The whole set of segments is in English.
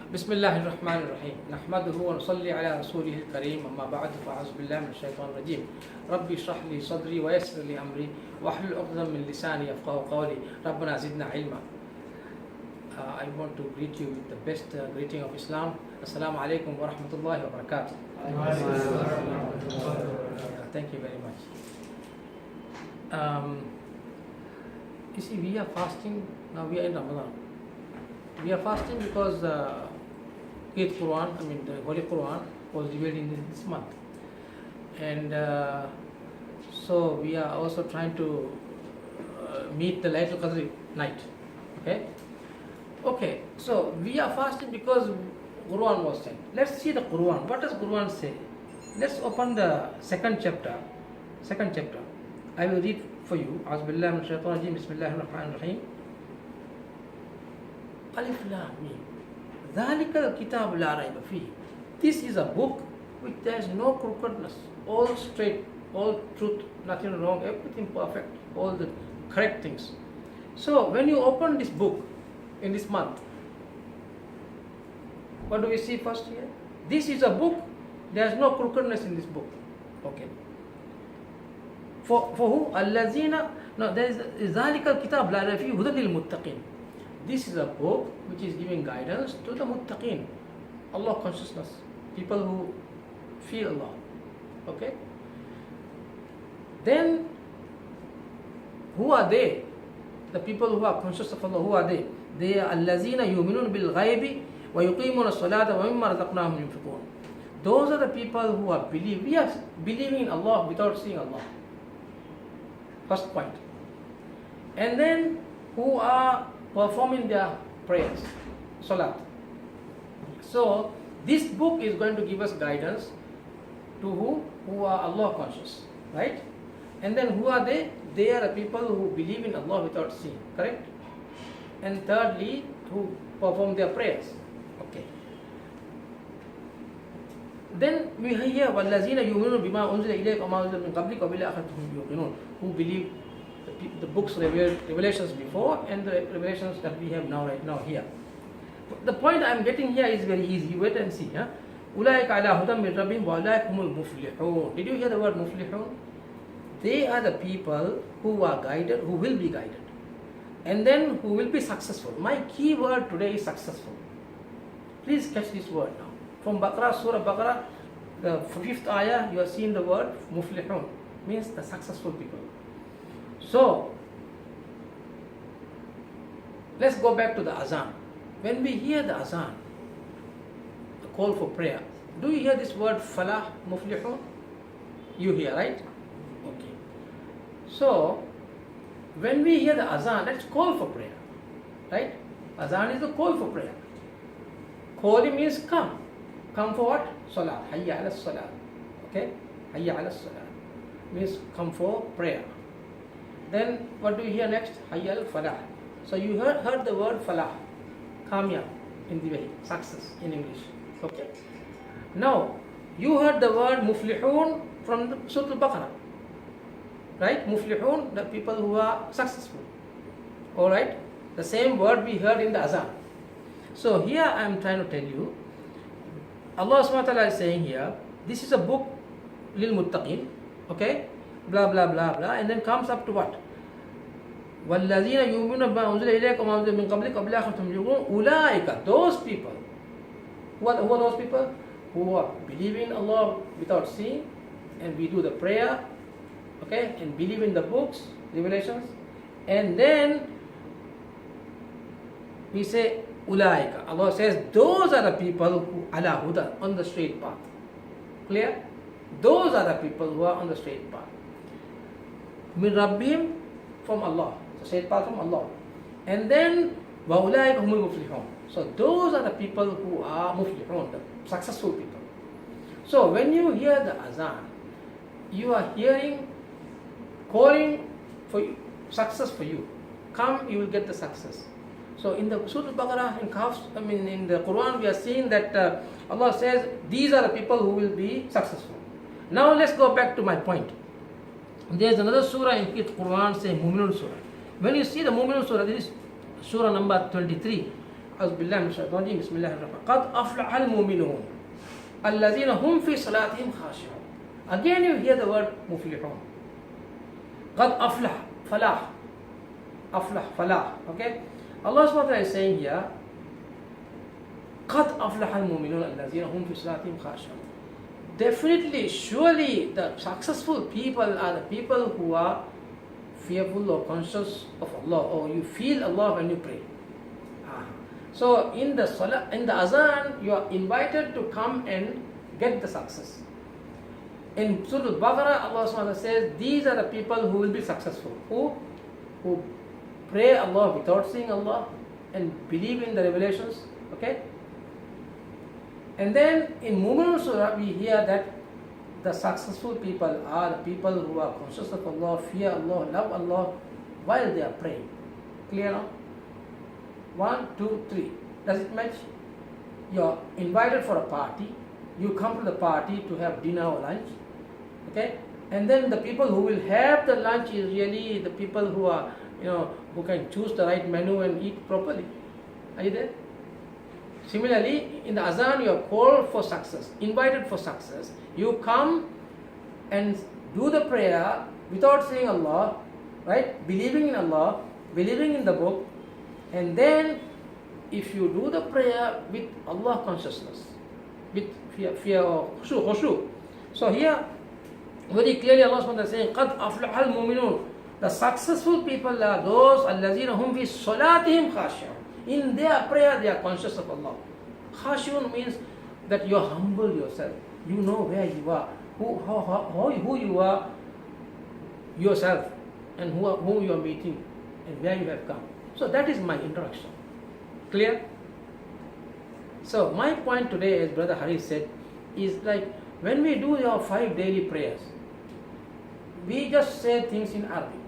بسم الله الرحمن الرحيم نحمده ونصلي على رسوله الكريم أما بعد فأعوذ بالله من الشيطان الرجيم ربي اشرح لي صدري ويسر لي أمري واحلل عقدة من لساني يفقهوا قولي ربنا زدنا علما. I want to greet you with the best greeting of Islam. Assalamu alaikum wa rahmatullahi wa barakatuh. Thank you very much. You see, we are fasting, now we are in Ramadan. We are fasting because the Holy Quran was revealed in this month. And so we are also trying to meet the Laylatul Qadr night. Okay, so we are fasting because Quran was sent. Let's see the Quran. What does Quran say? Let's open the second chapter. I will read for you. A'udhu billahi minash shaitanir rajeem. Bismillahir rahmanir rahim. Alif Lam Mim. Dhalikal kitab la rayba fihi. This is a book which there is no crookedness, all straight, all truth, nothing wrong, everything perfect, all the correct things. So when you open this book in this month, what do we see first here? This is a book, there is no crookedness in this book. Okay. For who? Allazina. No, there is Dhalikal kitab la rayba fihi hudan lil muttaqin. This is a book which is giving guidance to the muttaqin, Allah consciousness, people who feel Allah. Okay? Then, who are they? The people who are conscious of Allah, who are they? They are allazina yu'minun bil ghaibi wa yuqimuna as-salata wa mimma razaqnahum yunfiqun. Those are the people who are we are believing in Allah without seeing Allah. First point. And then, who are performing their prayers, Salat. So, this book is going to give us guidance to who? Who are Allah conscious, right? And then who are they? They are the people who believe in Allah without seeing, correct? And thirdly, who perform their prayers. Okay. Then we hear وَالَّذِينَ يُؤْمِنُونَ بِمَا أُنزِلَ إِلَيْكَ وَمَا أُنزِلَ مِنْ قَبْلِكَ وَبِالْآخِرَةِ هُمْ يُوقِنُونَ, who believe the books, revelations before and the revelations that we have right now here. The point I am getting here is very easy. Wait and see. أُولَٰئِكَ عَلَىٰ هُدًى مِنْ رَبِّهِمْ وَأُولَٰئِكَ هُمُ الْمُفْلِحُونَ. Did you hear the word muflihun? They are the people who are guided, who will be guided, and then who will be successful. My key word today is successful. Please catch this word now. From Surah Baqarah, the 5th ayah, you are seeing the word muflihun, means the successful people. So, let's go back to the azan. When we hear the azan, the call for prayer, do you hear this word falah, muflihun? You hear, right? Okay. So, when we hear the azan, that's call for prayer, right? Azan is the call for prayer. Calling means come. Come for what? Salat. Hayya ala salat. Okay? Hayya ala salat means come for prayer. Then what do you hear next? Hayya al falah. So you heard the word falah, kamya in the way, success in English. Okay. Now you heard the word muflihun from the Surah Al-Baqarah, right? Muflihun, the people who are successful. All right. The same word we heard in the azan. So here I am trying to tell you, Allah subhanahu wa ta'ala is saying here, this is a book lil muttaqin. Okay. Blah blah blah blah, and then comes up to what? وَالَّذِينَ يُؤْمِنُونَ بِمَا أُنزِلَ إِلَيْكَ وَمَا أُنزِلَ مِنْ قَبْلِكَ وَبِالْآخِرَةِ هُمْ يُوقِنُونَ. أُولَٰئِكَ, those people. Who are those people? Who are believing in Allah without seeing, and we do the prayer, okay, and believe in the books, revelations, and then we say أُولَٰئِكَ. Allah says those are the people who ala huda, on the straight path. Clear? Those are the people who are on the straight path. Min Rabbihim, from Allah. So straight path from Allah. And then وَأُولَٰئِكَ هُمُ الْمُفْلِحُونَ. So those are the people who are muflihun, the successful people. So when you hear the azan, you are hearing, calling for you, success for you. Come, you will get the success. So in the Surah Al-Baqarah, in the Quran, we are seeing that Allah says these are the people who will be successful. Now let's go back to my point. There is another surah in the Quran saying Mu'minun surah. When you see the Mu'minun surah, this is surah number 23. أعوذ بالله من الشيطان الرجيم بسم الله الرحمن الرحيم قد أفلح المؤمنون الذين هم في صلاتهم خاشعون. Again you hear the word مفلحون. قد أفلح فلاح أفلح فلاح. Okay, Allah subhanahu wa ta'ala is saying here قد أفلح المؤمنون الذين هم في صلاتهم خاشعون. Definitely, surely the successful people are the people who are fearful or conscious of Allah, or you feel Allah when you pray. So in the salah, in the azan, you are invited to come and get the success. In Surah Al-Baqarah, Allah subhanahu wa ta'ala says, these are the people who will be successful. Who pray Allah without seeing Allah and believe in the revelations. Okay? And then in Mu'minun Surah, we hear that the successful people are the people who are conscious of Allah, fear Allah, love Allah while they are praying. Clear now? 1, 2, 3. Does it match? You are invited for a party. You come to the party to have dinner or lunch. Okay? And then the people who will have the lunch is really the people who are, who can choose the right menu and eat properly. Are you there? Similarly, in the azan, you are called for success, invited for success. You come and do the prayer without seeing Allah, right? Believing in Allah, believing in the book, and then if you do the prayer with Allah consciousness, with fear or khushu. So here, very clearly Allah subhanahu wa ta'ala is saying, قَدْ أَفْلَحَ الْمُؤْمِنُونَ. The successful people are those الَّذِينَ هُمْ فِي صَلَاتِهِمْ خَاشِعُونَ. In their prayer, they are conscious of Allah. Khashiyun means that you humble yourself. You know where you are, who you are yourself, and whom you are meeting, and where you have come. So that is my introduction. Clear? So my point today, as Brother Hari said, is like when we do your 5 daily prayers, we just say things in Arabic.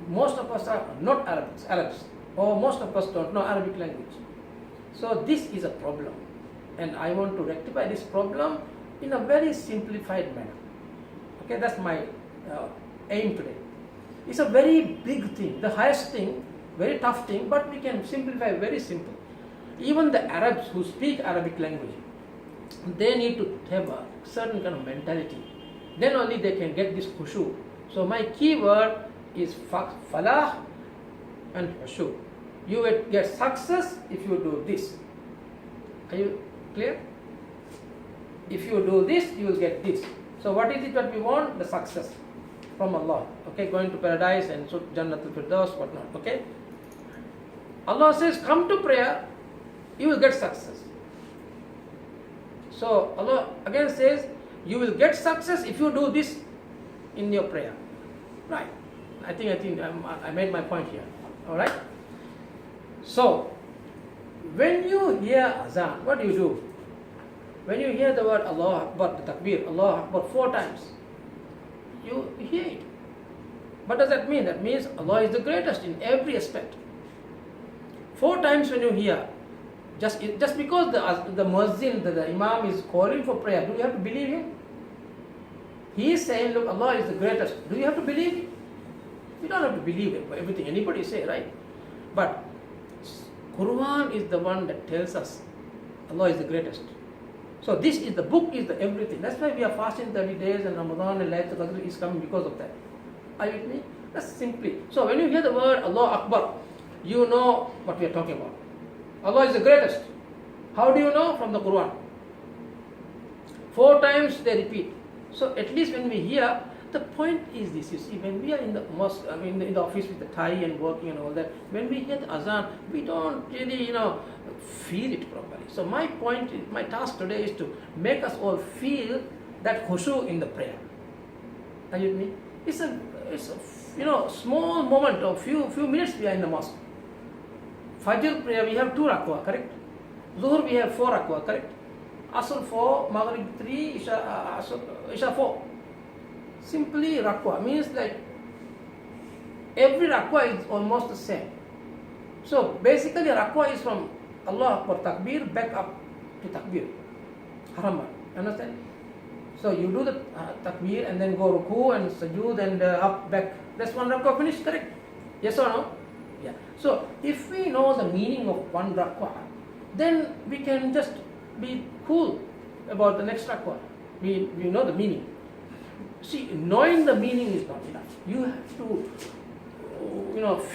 Most of us are not Arabs. Or most of us don't know Arabic language. So this is a problem, and I want to rectify this problem in a very simplified manner. Okay, that's my aim today. It's a very big thing, the highest thing, very tough thing, but we can simplify very simple. Even the Arabs who speak Arabic language, they need to have a certain kind of mentality. Then only they can get this khushu. So my key word is falah and khushu. You will get success if you do this. Are you clear? If you do this, you will get this. So what is it that we want? The success from Allah. Okay, going to paradise and so Jannatul Firdaus, whatnot. Okay. Allah says, come to prayer, you will get success. So Allah again says, you will get success if you do this in your prayer. Right. I think I made my point here. All right. So, when you hear azan, what do you do? When you hear the word Allah Akbar, the takbir, Allah Akbar 4 times, you hear it. What does that mean? That means Allah is the greatest in every aspect. 4 times when you hear, just because the muezzin, the imam is calling for prayer, do you have to believe him? He is saying, look, Allah is the greatest. Do you have to believe him? You don't have to believe everything anybody say, right? But Quran is the one that tells us Allah is the greatest. So this is the book, is the everything. That's why we are fasting 30 days and Ramadan and Laylatul Qadr is coming because of that. Are you with me? That's simply. So when you hear the word Allah Akbar, you know what we are talking about. Allah is the greatest. How do you know? From the Quran. 4 times they repeat. So at least when we hear, the point is this, you see, when we are in the mosque, in the office with the tie and working and all that, when we hear the azan, we don't really, feel it properly. So my point, my task today is to make us all feel that khushu in the prayer. Are you with me? It's a small moment of few minutes we are in the mosque. Fajr prayer we have 2 rakwa, correct? Zuhur we have 4 rakwa, correct? Asr 4, Maghrib 3, Isha 4. Simply rakwa means like every rakwa is almost the same. So basically rakwa is from Allah Akbar takbir back up to takbir haram. Understand? So you do the takbir and then go ruku and sujood and up back. That's 1 rakwa finished, correct? Yes or no? Yeah. So if we know the meaning of 1 rakwa, then we can just be cool about the next rak'ah. We know the meaning. See, knowing the meaning is not enough. You have to,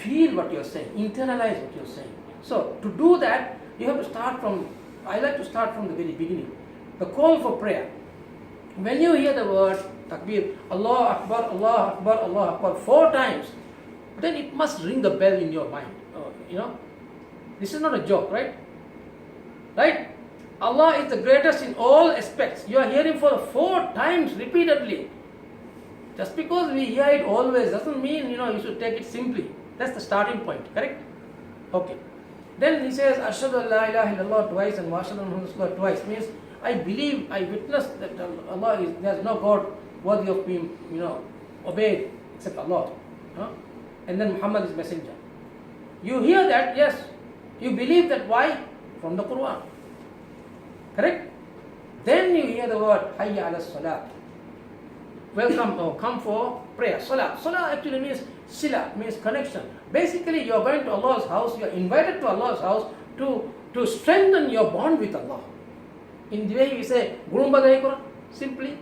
feel what you're saying, internalize what you're saying. So to do that, you have to start from, I like to start from the very beginning. The call for prayer. When you hear the word takbir, Allah Akbar, Allah Akbar, Allah Akbar 4 times, then it must ring the bell in your mind. This is not a joke, right? Right? Allah is the greatest in all aspects. You are hearing for 4 times repeatedly. Just because we hear it always doesn't mean, you should take it simply. That's the starting point, correct? Okay. Then he says, Ashhadu an la ilaha illallah twice and wa ashhadu anna Muhammadan Rasulullah twice. Means, I believe, I witness that Allah is, there's no God worthy of being, obeyed except Allah. And then Muhammad is messenger. You hear that, yes. You believe that, why? From the Quran. Correct? Then you hear the word Hayya ala Salat. Welcome or come for prayer. Salat. Salat actually means sila, means connection. Basically, you are going to Allah's house, you are invited to Allah's house to strengthen your bond with Allah. In the way we say, simply,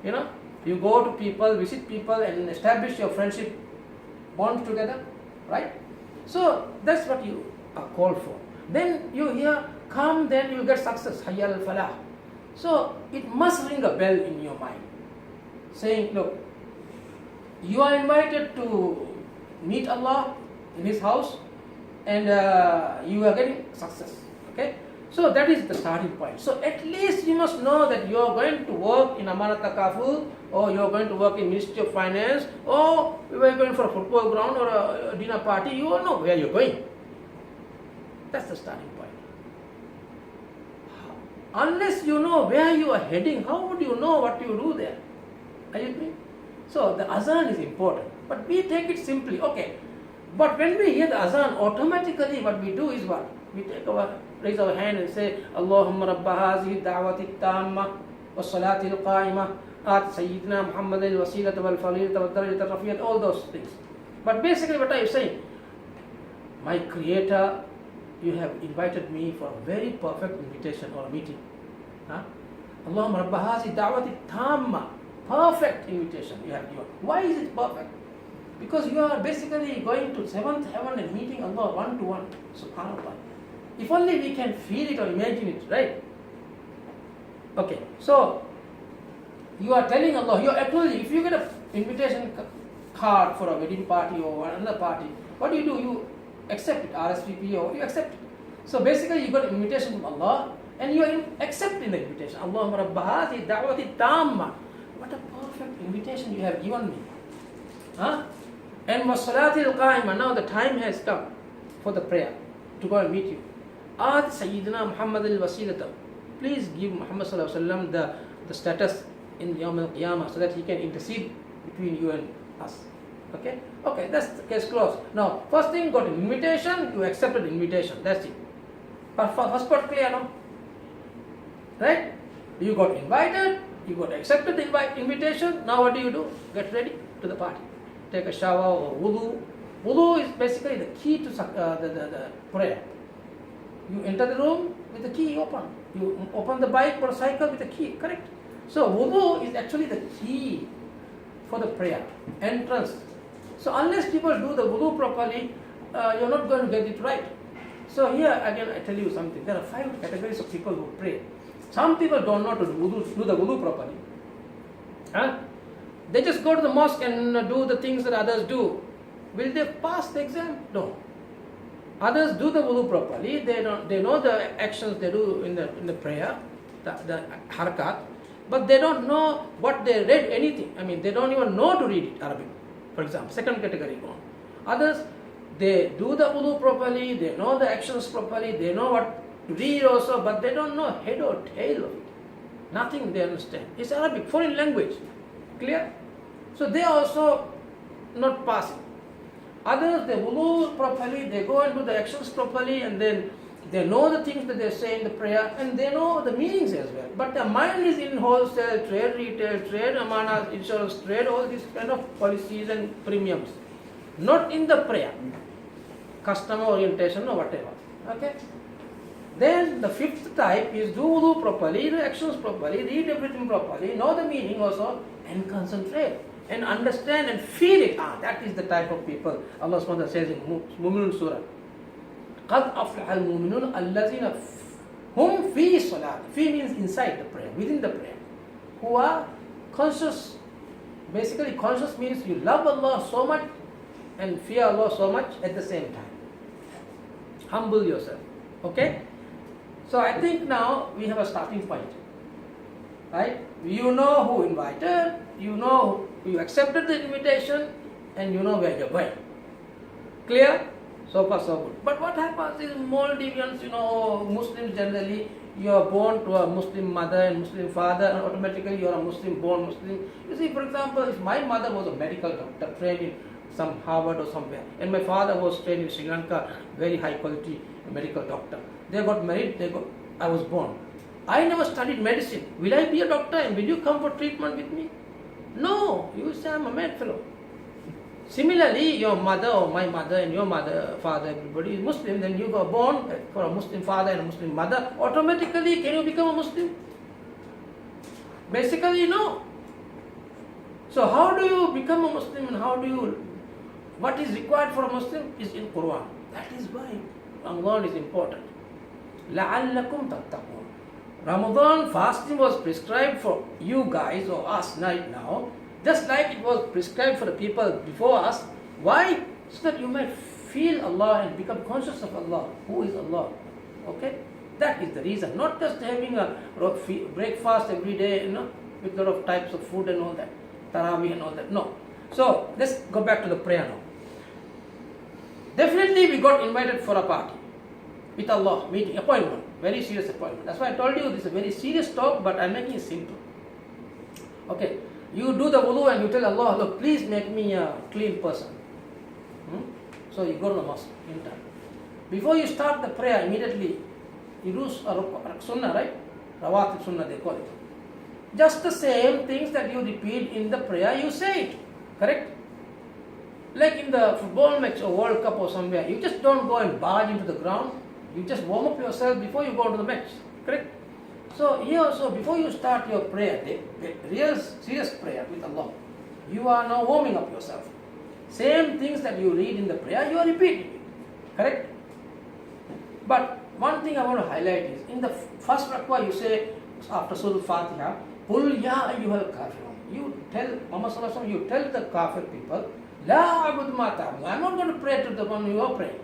you go to people, visit people and establish your friendship bond together, right? So that's what you are called for. Then you hear, come, then you get success, Hayya al-Falah. So it must ring a bell in your mind, saying, look, you are invited to meet Allah in His house and you are getting success, okay? So that is the starting point. So at least you must know that you are going to work in Amanat Takaful, or you are going to work in Ministry of Finance, or you are going for a football ground or a dinner party. You all know where you are going. That's the starting point. Unless you know where you are heading, how would you know what you do there? Are you with me? So the azan is important, but we take it simply. Okay, but when we hear the azan, automatically what we do is what? We raise our hand and say, Allahumma rabba hazihi da'wati tamma wa salati al-qa'imah at Sayyidina Muhammad al-wasilata wal-falilata wal-darajata al-rafiyat, all those things. But basically what are you saying? My Creator, you have invited me for a very perfect invitation or a meeting. Allahumma rabba hazihi da'wati tamma, perfect invitation you have given. Why is it perfect? Because you are basically going to 7th heaven and meeting Allah one-to-one. Subhanallah. If only we can feel it or imagine it, right? Okay, so you are telling Allah, you are actually, if you get an invitation card for a wedding party or another party, what do? You accept it, RSVP, or you accept it. So basically you got an invitation from Allah and you are accepting the invitation. Allahumma rabba hazihi da'wati tamma. What a perfect invitation you have given me. And was-salati al-qa'imah. Now the time has come for the prayer to go and meet you. At Sayyidina Muhammad al-wasilata. Please give Muhammad sallallahu alaihi wasallam the status in Yawm al-Qiyamah so that he can intercede between you and us. Okay, that's the case closed. Now, first thing, got an invitation, you accepted the invitation. That's it. First part clear now? Right? You got invited, you got accepted the invitation. Now what do? Get ready to the party. Take a shower or wudu. Wudu is basically the key to the prayer. You enter the room with the key open. You open the bike or cycle with the key, correct? So wudu is actually the key for the prayer, entrance. So unless people do the wudu properly, you're not going to get it right. So here again I tell you something. There are 5 categories of people who pray. Some people don't know to do the wudu properly. They just go to the mosque and do the things that others do. Will they pass the exam? No. Others do the wudu properly. They know the actions they do in the prayer, the harakat, but they don't know what they read anything. I mean, they don't even know to read it, Arabic, for example. Second category gone. Others, they do the wudu properly. They know the actions properly. They know what to read also, but they don't know head or tail of it. Nothing they understand. It's Arabic, foreign language. Clear? So they are also not passing. Others, they wudu properly, they go and do the actions properly, and then they know the things that they say in the prayer, and they know the meanings as well. But their mind is in wholesale, trade, retail, trade, amana, insurance, trade, all these kind of policies and premiums. Not in the prayer. Customer orientation or whatever. Okay? Then the fifth type is do wudu properly, do actions properly, read everything properly, know the meaning also, and concentrate and understand and feel it. That is the type of people Allah SWT says in Mu'minun Surah. قَدْ أَفْلَحَ الْمُؤْمِنُونَ الَّذِينَ هُمْ فِي صَلَاةٍ. Fi means inside the prayer, within the prayer. Who are conscious. Basically, conscious means you love Allah so much and fear Allah so much at the same time. Humble yourself. Okay? So I think now we have a starting point. Right? You know who invited, you know you accepted the invitation, and you know where you're going. Clear? So far so good. But what happens is more deviants, Muslims generally, you are born to a Muslim mother and Muslim father, and automatically you are a Muslim, born Muslim. You see, for example, if my mother was a medical doctor, trained in some Harvard or somewhere, and my father was trained in Sri Lanka, very high quality medical doctor. They got married, I was born. I never studied medicine. Will I be a doctor and will you come for treatment with me? No, you say I'm a mad fellow. Similarly, your mother or my mother and your mother, father, everybody is Muslim, then you were born for a Muslim father and a Muslim mother. Automatically, can you become a Muslim? Basically, no. So how do you become a Muslim and what is required for a Muslim is in Quran. That is why Ramadan is important. لَعَلَّكُمْ تَتَّقُونَ. Ramadan fasting was prescribed for you guys or us right now, just like it was prescribed for the people before us. Why? So that you might feel Allah and become conscious of Allah. Who is Allah? Okay? That is the reason. Not just having a breakfast every day, with a lot of types of food and all that. Tarawih and all that. No. So, let's go back to the prayer now. Definitely we got invited for a party. With Allah, meeting, appointment. Very serious appointment. That's why I told you this is a very serious talk, but I'm making it simple. Okay. You do the wudu and you tell Allah, look, please make me a clean person. So you go to the mosque in time. Before you start the prayer, immediately you do a sunnah, right? Rawatib sunnah they call it. Just the same things that you repeat in the prayer, you say it. Correct? Like in the football match or World Cup or somewhere, you just don't go and barge into the ground. You just warm up yourself before you go into the match. Correct? So here also, before you start your prayer, the real serious prayer with Allah, you are now warming up yourself. Same things that you read in the prayer, you are repeating it. Correct? But one thing I want to highlight is, in the first rakwa you say, after Surah Fatiha, Qul ya ayyuhal kafirun. You tell, Muhammad Sallallahu Alaihi Wasallam, you tell the kafir people, La abud ma ta'budu. I'm not going to pray to the one you are praying.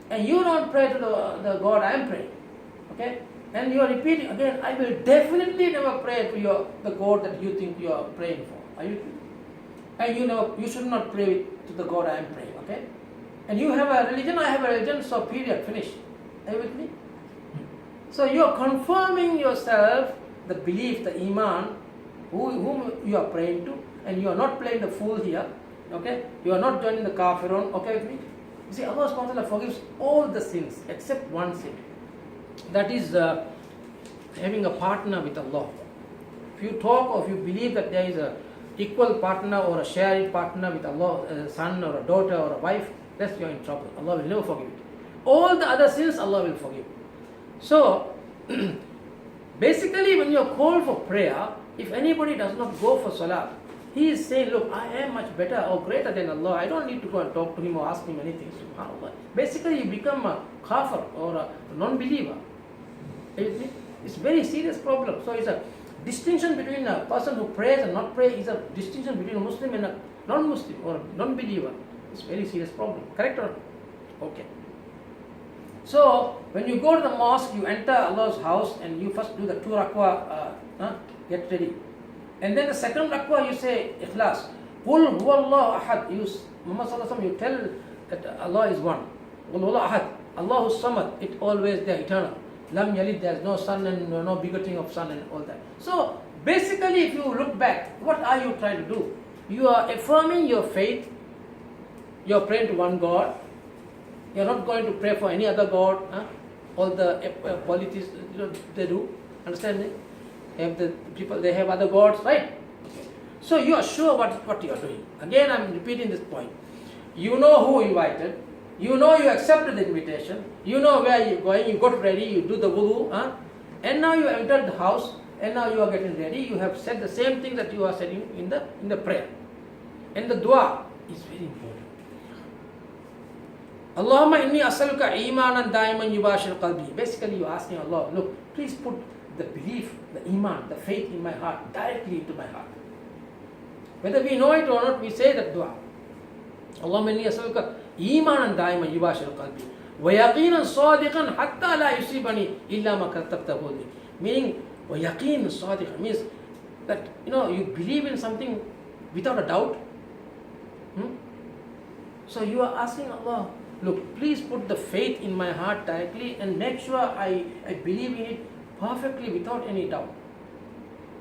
And you don't pray to the God I am praying. Okay? And you are repeating again, I will definitely never pray to the God that you think you are praying for. Are you? And you should not pray to the God I am praying. Okay? And you have a religion, I have a religion, so period, finish. Are you with me? So you are confirming yourself, the belief, the iman, whom you are praying to, and you are not playing the fool here. Okay? You are not joining the kafirun. Okay with me? You see, Allah subhanahu wa ta'ala forgives all the sins except one sin. That is having a partner with Allah. If you talk or if you believe that there is a equal partner or a sharing partner with Allah, a son or a daughter or a wife, that's you're in trouble. Allah will never forgive it. All the other sins, Allah will forgive. So, basically when you're called for prayer, if anybody does not go for salat, he is saying, look, I am much better or greater than Allah. I don't need to go and talk to him or ask him anything. SubhanAllah. Basically, you become a kafir or a non-believer. It's a very serious problem. So it's a distinction between a person who prays and not prays is a distinction between a Muslim and a non-Muslim or a non-believer. It's a very serious problem. Correct or not? Okay. So, when you go to the mosque, you enter Allah's house and you first do the 2 rakwa, get ready. And then the second rakwa you say ikhlas. Qul huwallahu ahad. Muhammad Sallallahu Alaihi Wasallam, you tell that Allah is one. Qul huwallahu ahad. Allahu samad. It always there, eternal. Lam yalid, there is no son and no begetting of son and all that. So basically, if you look back, what are you trying to do? You are affirming your faith. You are praying to one God. You are not going to pray for any other God. All the politics they do. Understand me? The people, they have other gods, right? Okay. So you are sure what you are doing. Again, I am repeating this point. You know who invited. You know you accepted the invitation. You know where you're going. You got ready. You do the wudu. And now you entered the house. And now you are getting ready. You have said the same thing that you are saying in the prayer. And the dua is very important. Allahumma inni as'aluka imanan daiman yubashir qalbi. Basically you are asking Allah, look, please put the belief, the iman, the faith in my heart directly into my heart. Whether we know it or not, we say that dua. Allahumma inni as'aluka imanan daiman yubashir qalbi. Wa yaqinan sadiqan hatta la yusibani illa ma katabtahu li. Meaning, wa yaqeen sadiqan means that, you believe in something without a doubt. So you are asking Allah, look, please put the faith in my heart directly and make sure I believe in it perfectly without any doubt.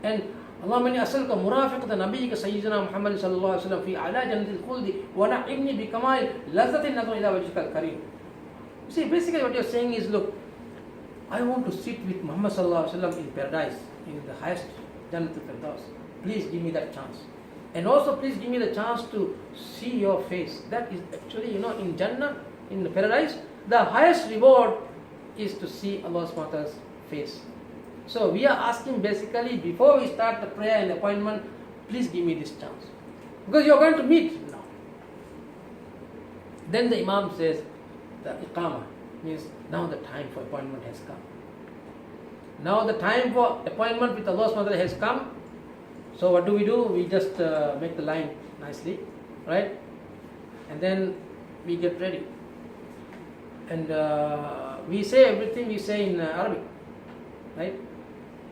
And Allahumma inni as'aluka murafiqata nabiyyika sayyidina Muhammad sallallahu alaihi wasallam fi ala jannatil khuldi wa na'imni bi kamal lazzatin nazar ila wajhikal karim. See, basically what you are saying is, look, I want to sit with Muhammad sallallahu alaihi wasallam in paradise, in the highest jannatul firdaus. Please give me that chance. And also please give me the chance to see your face. That is actually, in Jannah, in the paradise, the highest reward is to see Allah subhanahu wa ta'ala's face. So we are asking basically, before we start the prayer and appointment, please give me this chance. Because you are going to meet now. Then the Imam says, the Iqamah means now the time for appointment has come. Now the time for appointment with Allah subhanahu wa ta'ala has come. So what do? We just make the line nicely, right? And then we get ready. And we say everything we say in Arabic, right?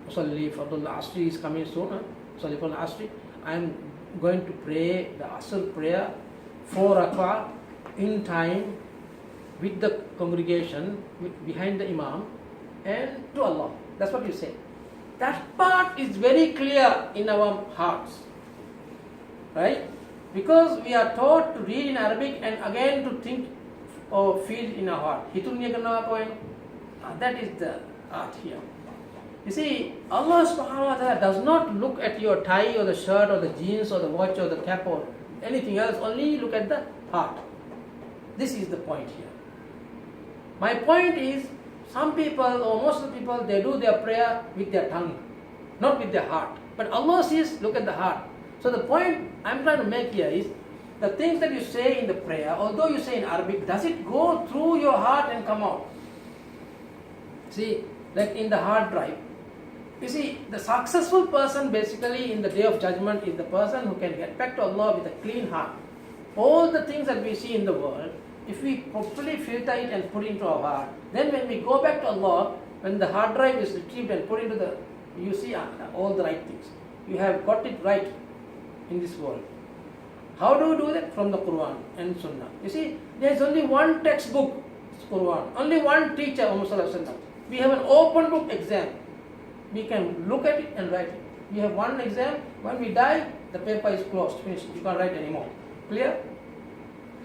Usalli Fardul Asri is coming soon. Usalli Fardul Asri. I am going to pray the Asr prayer 4 rak'ah in time with the congregation, behind the Imam, and to Allah. That's what you say. That part is very clear in our hearts, right? Because we are taught to read in Arabic and again to think or feel in our heart. That is the art here. You see, Allah subhanahu wa ta'ala does not look at your tie or the shirt or the jeans or the watch or the cap or anything else, only look at the heart. This is the point here. My point is, some people or most of the people, they do their prayer with their tongue, not with their heart. But Allah says, look at the heart. So the point I'm trying to make here is, the things that you say in the prayer, although you say in Arabic, does it go through your heart and come out? See, like in the hard drive. You see, the successful person basically in the day of judgment is the person who can get back to Allah with a clean heart. All the things that we see in the world, if we properly filter it and put it into our heart, then when we go back to Allah, when the hard drive is retrieved and put into you see all the right things. You have got it right in this world. How do you do that? From the Quran and Sunnah. You see, there is only one textbook, Quran. Only one teacher, Muhammad sallallahu alaihi wasallam. We have an open book exam. We can look at it and write it. We have one exam. When we die, the paper is closed, finished. You can't write anymore. Clear?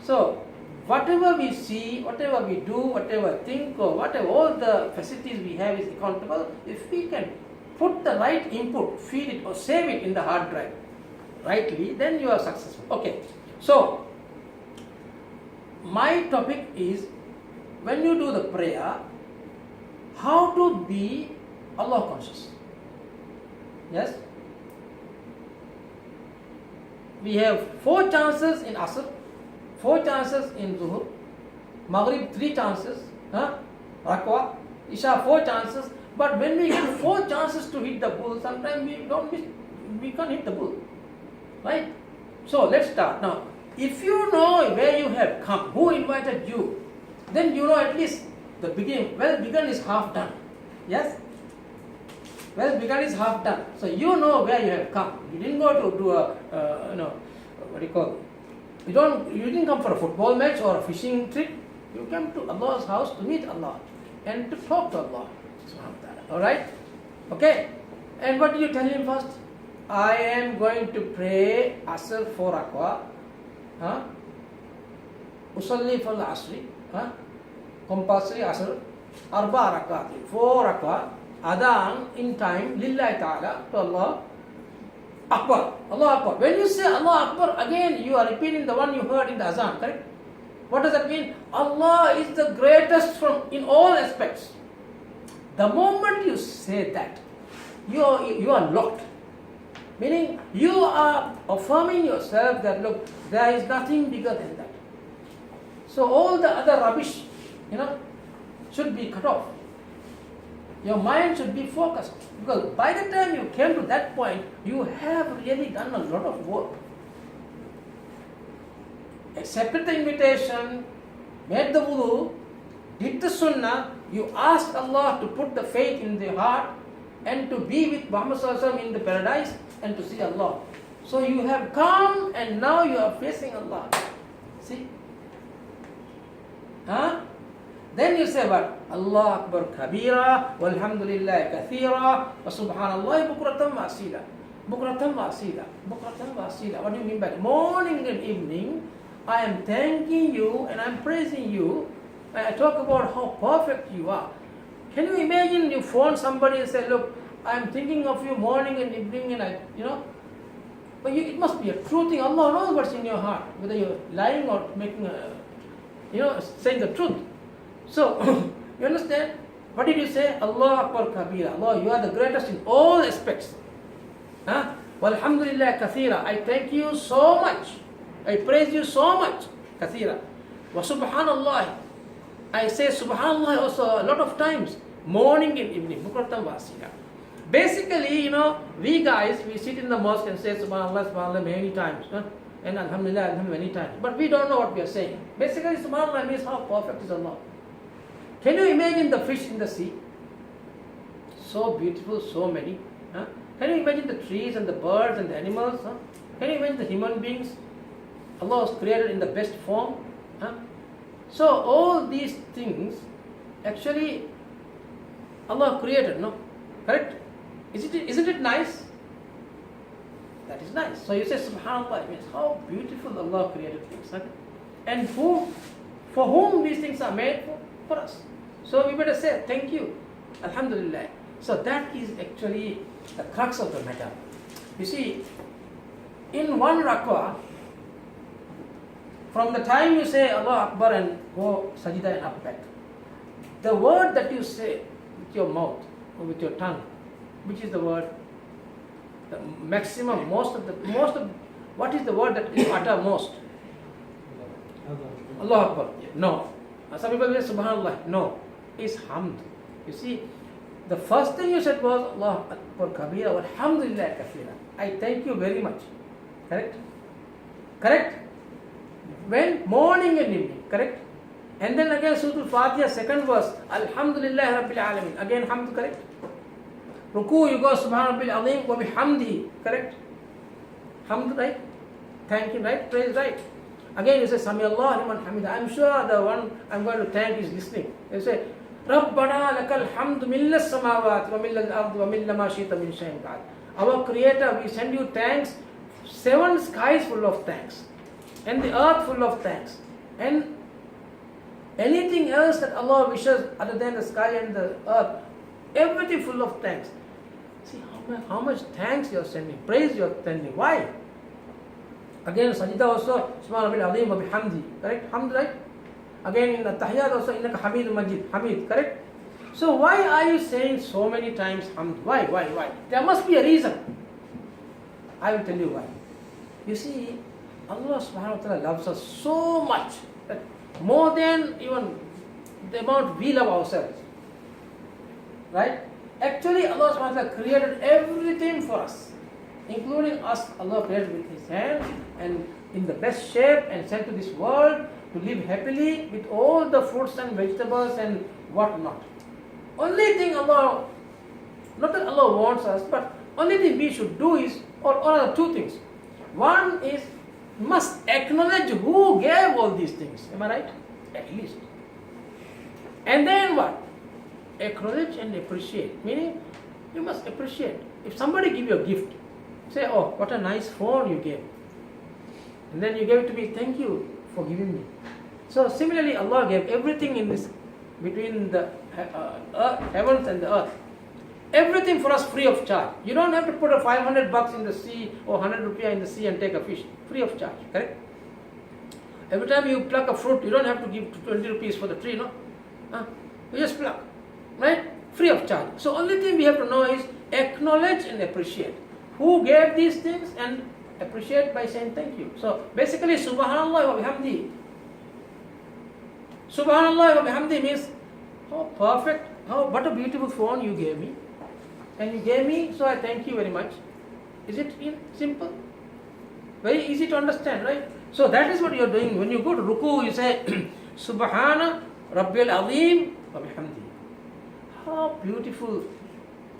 So, whatever we see, whatever we do, whatever think, or whatever, all the facilities we have is accountable. If we can put the right input, feed it or save it in the hard drive rightly, then you are successful. Okay, so my topic is, when you do the prayer, how to be Allah conscious. Yes? We have 4 chances in Asr, 4 chances in Zuhur, Maghrib 3 chances, Rakwa, Isha 4 chances. But when we get 4 chances to hit the bull, sometimes we can't hit the bull. Right? So let's start. Now, if you know where you have come, who invited you, then you know at least the beginning. Well begun is half done. Yes? Well begun is half done. So you know where you have come. You didn't go to do a, what do you call it? You didn't come for a football match or a fishing trip. You came to Allah's house to meet Allah and to talk to Allah. Alright? Okay? And what did you tell him first? I am going to pray Asr 4 rak'ah. Usalli for the Asri. Compulsory Asr. Arba rak'ah. 4 rak'ah. Adhan in time. Lillahi ta'ala. To Allah. Akbar. Allah Akbar. When you say Allah Akbar, again you are repeating the one you heard in the Azan. Correct? What does that mean? Allah is the greatest in all aspects. The moment you say that, you are locked. Meaning, you are affirming yourself that, look, there is nothing bigger than that. So all the other rubbish, should be cut off. Your mind should be focused. Because by the time you came to that point, you have really done a lot of work. Accepted the invitation, made the wudu, did the sunnah, you asked Allah to put the faith in the heart and to be with Muhammad Sallallahu Alaihi Wasallam in the paradise and to see Allah. So you have come and now you are facing Allah. See? Then you say what? Allah Akbar Kabira, Walhamdulillah Kathira, wa Subhanallah Bukratan wa Asila. Bukratan wa Asila. Bukratan wa Asila. What do you mean by that? Morning and evening, I am thanking you and I am praising you. And I talk about how perfect you are. Can you imagine you phone somebody and say, look, I am thinking of you morning and evening and but it must be a true thing. Allah knows what's in your heart, whether you're lying or making saying the truth. So, you understand? What did you say? Allah Akbar Kabira. Allah, you are the greatest in all aspects. Walhamdulillah Kathira. I thank you so much. I praise you so much. Kathira. Wa Subhanallah. I say Subhanallah also a lot of times. Morning and evening. Bukratan wa Asila. Basically, we guys, we sit in the mosque and say Subhanallah, Subhanallah many times. And Alhamdulillah, Alhamdulillah many times. But we don't know what we are saying. Basically, Subhanallah means how perfect is Allah. Can you imagine the fish in the sea? So beautiful, so many. Can you imagine the trees and the birds and the animals? Can you imagine the human beings? Allah was created in the best form. So all these things, actually, Allah created, no? Correct? Isn't it nice? That is nice. So you say Subhanallah, it means how beautiful Allah created things. And for whom these things are made? For us. So we better say thank you. Alhamdulillah. So that is actually the crux of the matter. You see, in one rak'ah, from the time you say Allah Akbar and go sajda and up back, the word that you say with your mouth or with your tongue, which is the word, the maximum, what is the word that you utter most? Allah Akbar. No. Some people say Subhanallah. No. It's hamd. You see, the first thing you said was Allah Akbar Kabira walhamdulillah kathira. I thank you very much. Correct? Correct? When? Morning and evening. Correct? And then again Surah Al-Fatiha, second verse, Alhamdulillah Rabbil Alamin. Again hamd, correct? Ruku, you go Subhan Rabbil Azim wa bihamdihi. Correct? Hamd, right? Thank him, right? Praise, right? Again you say Sami Allah liman hamida. I'm sure the one I'm going to thank is listening. You say Rabbana lakal hamdu millas samawati wa millal ardi wa milla ma shita min shay'in ba'd. Our Creator, we send you thanks, 7 skies full of thanks, and the earth full of thanks, and anything else that Allah wishes other than the sky and the earth, everything full of thanks. See how much thanks you are sending, praise you are sending. Why? Again, sajda also, Subhana Rabbil Azim wa bihamdi. Correct? Hamd, right? Again, in the Tahiyyat also, Innaka Hamid Majid. Hamid, correct? So why are you saying so many times Hamd? Why? There must be a reason. I will tell you why. You see, Allah subhanahu wa ta'ala loves us so much, that more than even the amount we love ourselves. Right? Actually, Allah subhanahu wa ta'ala created everything for us, including us. Allah created with His hand and in the best shape and sent to this world to live happily with all the fruits and vegetables and what not. Only thing Allah, not that Allah wants us, but only thing we should do is, or two things. One is, must acknowledge who gave all these things. Am I right? At least. And then what? Acknowledge and appreciate. Meaning, you must appreciate. If somebody give you a gift, say, oh, what a nice phone you gave. And then you gave it to me, thank you for giving me. So similarly, Allah gave everything in this, between the heavens and the earth. Everything for us free of charge. You don't have to put a $500 in the sea or 100 rupiah in the sea and take a fish. Free of charge, correct? Every time you pluck a fruit, you don't have to give 20 rupees for the tree, no? You just pluck, right? Free of charge. So only thing we have to know is acknowledge and appreciate. Who gave these things and appreciate by saying thank you. So basically, Subhanallah wa bihamdi. Subhanallah wa bihamdi means, oh perfect, what a beautiful phone you gave me. And you gave me, so I thank you very much. Is it simple? Very easy to understand, right? So that is what you are doing. When you go to ruku, you say, Subhana Rabbil Azim wa bihamdi. How beautiful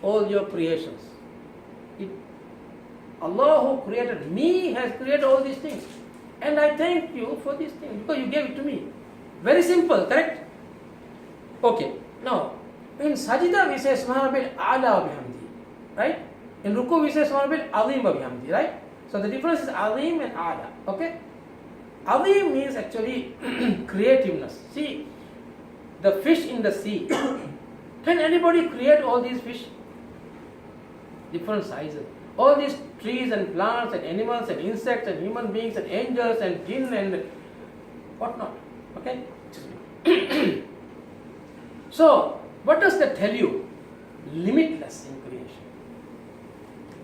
all your creations. Allah who created me has created all these things. And I thank you for these things because you gave it to me. Very simple, correct? Okay. Now, in sajda we say Subhana Rabbil A'la wa bihamdi. Right? In ruku we say Subhana Rabbil Azim wa bihamdi. Right? So the difference is Azim and A'la. Okay? Azim means actually creativeness. See, the fish in the sea. Can anybody create all these fish? Different sizes. All these trees and plants and animals and insects and human beings and angels and jinn and whatnot. Okay? So, what does that tell you? Limitless in creation.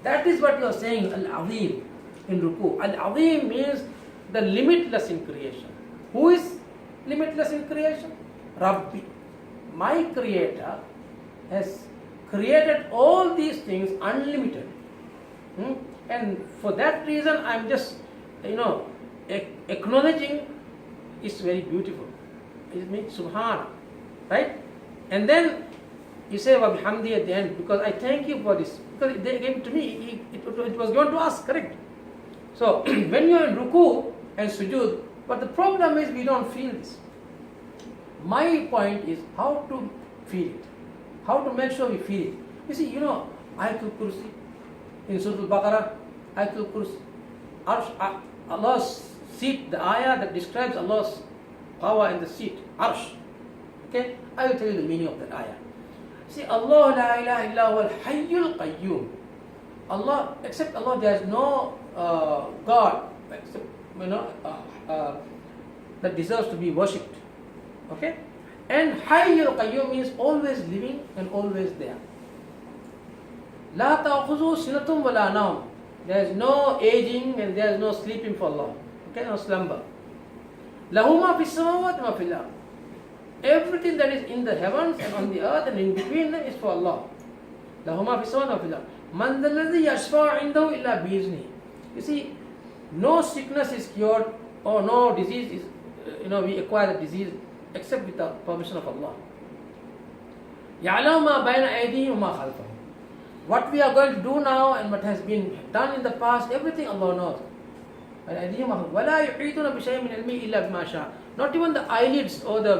That is what you are saying, Al-Azim in Ruku. Al-Azim means the limitless in creation. Who is limitless in creation? Rabbi. My creator has created all these things unlimited. And for that reason, I'm just, acknowledging is very beautiful. It means Subhana, right? And then you say wa bihamdi at the end because I thank you for this. Because they gave it to me, it was given to us, correct? So when you're in ruku and sujood, but the problem is we don't feel this. My point is how to feel it. How to make sure we feel it. You see, Ayatul Kursi, in Surah Al-Baqarah, Ayatul Kursi, Allah's seat, the ayah that describes Allah's power in the seat, Arsh. Okay? I will tell you the meaning of that ayah. See, Allah la ilaha illa huwa al-hayyul qayyum. Allah, except Allah, there is no God, except, that deserves to be worshipped. Okay? And hayyul qayyum means always living and always there. La ta'khudhu sinatum wa la nawm. There is no aging and there is no sleeping for Allah. Okay, no slumber. Lahu ma fis samawati wa fil ard. Everything that is in the heavens and on the earth and in between them is for Allah. Lahu ma fis samawati wa fil ard. Man dhal ladhi yashfa'u 'indahu illa bi idhnihi. You see, no sickness is cured or no disease is, we acquire the disease except with the permission of Allah. يَعْلَمُ مَا بَيْنَ أَيْدِيهِمْ وَمَا خَلْفَهُمْ. What we are going to do now and what has been done in the past, everything Allah knows. وَلَا يُحِيطُونَ بِشَيْءٍ مِنْ عِلْمِهِ إِلَّا بِمَا شَاءَ. Not even the eyelids or the